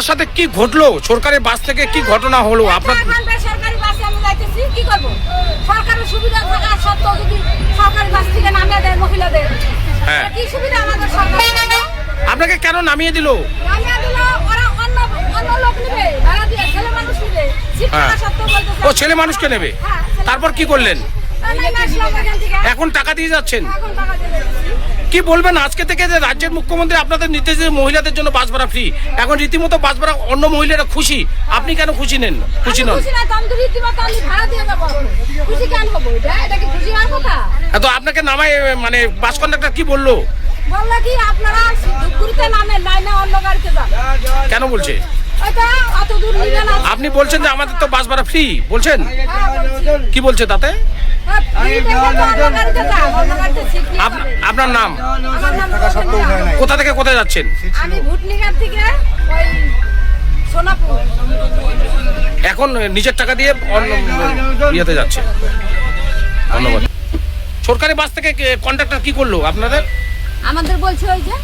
সাথে কি ঘটলো? সরকারি বাস থেকে কি ঘটনা হলো? আপনার সরকারি বাসে আমি যাইতেছি, কি করব? সরকারের সুবিধা থাকা সত্ত্বেও যদি সরকারি বাস থেকে নামিয়ে দেয় মহিলাদের, হ্যাঁ, কি সুবিধা আমাদের সরকার? আপনাকে কেন নামিয়ে দিল? নামিয়ে দিল ওরা অন্য লোক নেবে, ভাড়া দিয়ে ছেলে মানুষ নেবে, সিট থাকা সত্ত্বেও বলতেছে ও ছেলে মানুষকে নেবে। তারপর কি করলেন? এখন টাকা দিয়ে যাচ্ছেন। এখন টাকা দিয়ে যাচ্ছি। কি বলবেন আজকে থেকে যে রাজ্যের মুখ্যমন্ত্রী আপনাদের নির্দেশে মহিলাদের জন্য বাস ভাড়া ফ্রি, এখন রীতিমতো বাস ভাড়া অন্য মহিলারা খুশি, আপনি কেন খুশি নেন? খুশি নন? খুশি না তো, আমি তো রীতিমতো আমি ভাড়া দিয়ে যাবো। খুশি কেন হবো? এটা কি খুশি হওয়ার কথা? তো আপনাকে নামায় মানে বাস কন্ডাক্টর কি বললো? বললো কি আপনারা ধূপগুড়িতে নামেন, নাই না অন্য গাড়িতে যান। কেন বলছে? ওইটা অত দূর নিবে না। আপনি বলছেন যে আমাদের তো বাস ভাড়া ফ্রি বলছেন, হ্যাঁ, বলছি। কি বলছে তাতে? হ্যাঁ, ফ্রিতে বলতে অন্য গাড়িতে যান, অন্য গাড়িতে সিট নিয়ে যাবেন। আপনার নাম? আমার নাম রোজেন। কোথা থেকে কোথায় যাচ্ছেন? আমি ভুটনিঘাট থেকে ওই সোনাপুর। এখন নিজের টাকা দিয়ে অন্য ইয়েতে যাচ্ছে। ধন্যবাদ। সরকারি বাস থেকে কন্ডাক্টর কি করলো আপনাদের? আমাদের বলছে ওই যে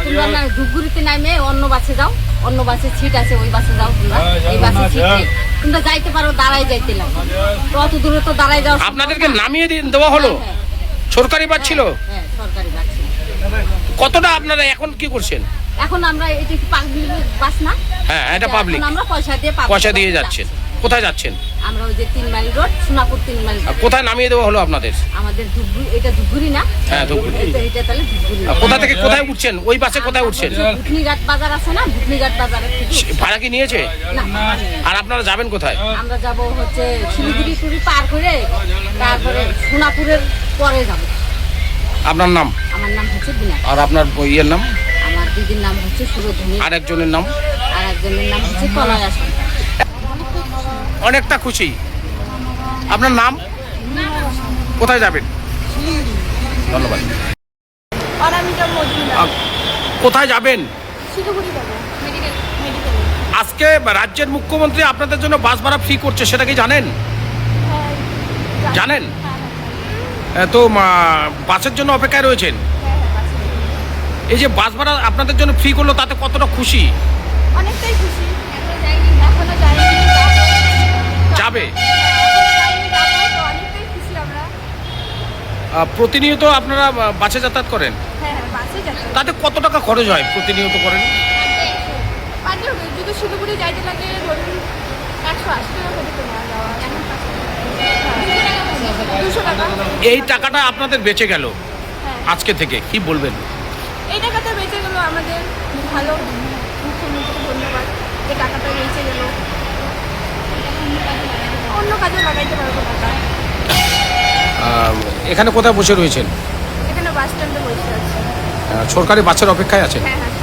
তোমরা না ধূপগুড়িতে নামে অন্য বাসে যাও, অন্য বাসে সিট আছে, ওই বাসে যাও, তোমরা এই বাসে সিট নেই, তোমরা যাইতে পারো, দাঁড়াই যাইতে লাগে, তো অত দূরে তো দাঁড়াই যাও। আপনাদেরকে নামিয়ে দেওয়া হলো? সরকারি বাস ছিল? হ্যাঁ, সরকারি বাস ছিল। কতটা আপনারা এখন কি করছেন? এখন আমরা এটা কি পাবলিক বাস না? হ্যাঁ, এটা পাবলিক। আমরা পয়সা দিয়ে যাচ্ছেন। কোথায় যাচ্ছেন? আমরা ওই যে 3 মাইল রোড, সোনাপুর 3 মাইল। কোথায় নামিয়ে দেওয়া হলো আপনাদের? আমাদের ধূপগুড়ি, এটা ধূপগুড়ি না? হ্যাঁ, ধূপগুড়ি। এটা তাহলে ধূপগুড়ি। কোথা থেকে কোথায় উঠছেন? ওই বাসে কোথায় উঠছেন? ভুটনিঘাট বাজার আছে না, ভুটনিঘাট বাজারের থেকে। ভাড়া কি নিয়েছে? না, আর আপনারা যাবেন কোথায়? আমরা যাব হচ্ছে শিলিগুড়ি টুরি পার করে, তারপরে সোনাপুরের পরে যাব। আপনার নাম? আমার নাম হচ্ছে বিনা। আর আপনার ইয়ের নাম? আমার দিদির নাম হচ্ছে সুরধনী। আর একজনের নাম? আর একজনের নাম হচ্ছে কলয়া সরকার। অনেকটা খুশি। আপনার নাম? কোথায় যাবেন? ধন্যবাদ। কোথায় যাবেন? শিলিগুড়ি যাব, মেডিকেল। আজকে রাজ্যের মুখ্যমন্ত্রী আপনাদের জন্য বাস ভাড়া ফ্রি করছে, সেটা কি জানেন? জানেন? তো বাসের জন্য অপেক্ষায় রয়েছেন। এই যে বাস ভাড়া আপনাদের জন্য ফ্রি করলো, তাতে কতটা খুশি? অনেকটাই খুশি। এখনো যাইনি, যাবে? অনেকটাই খুশি আমরা। প্রতিনিয়ত আপনারা বাসে যাতায়াত করেন? হ্যাঁ, বাসে যাচ্ছি। তাতে কত টাকা খরচ হয় প্রতিনিয়ত করেন? যদি শিলিগুড়ি যাইতে লাগে ধরুন 180 টাকা করে তো নেওয়া যাওয়া, এখন 200 টাকা। এই টাকাটা আপনাদের বেঁচে গেল হ্যাঁ, আজকে থেকে, কি বলবেন? এই টাকাটা বেঁচে গেল, আমাদের ভালো, মুখ্যমন্ত্রীকে ধন্যবাদ, এই টাকাটা বেঁচে গেল। অন্য কাজে লাগাইতে পারবো টাকা। এখানে কোথায় বসে রয়েছেন? এখানে বাস স্ট্যান্ডে বসে আছি। সরকারি বাসের অপেক্ষায় আছেন? হ্যাঁ, হ্যাঁ।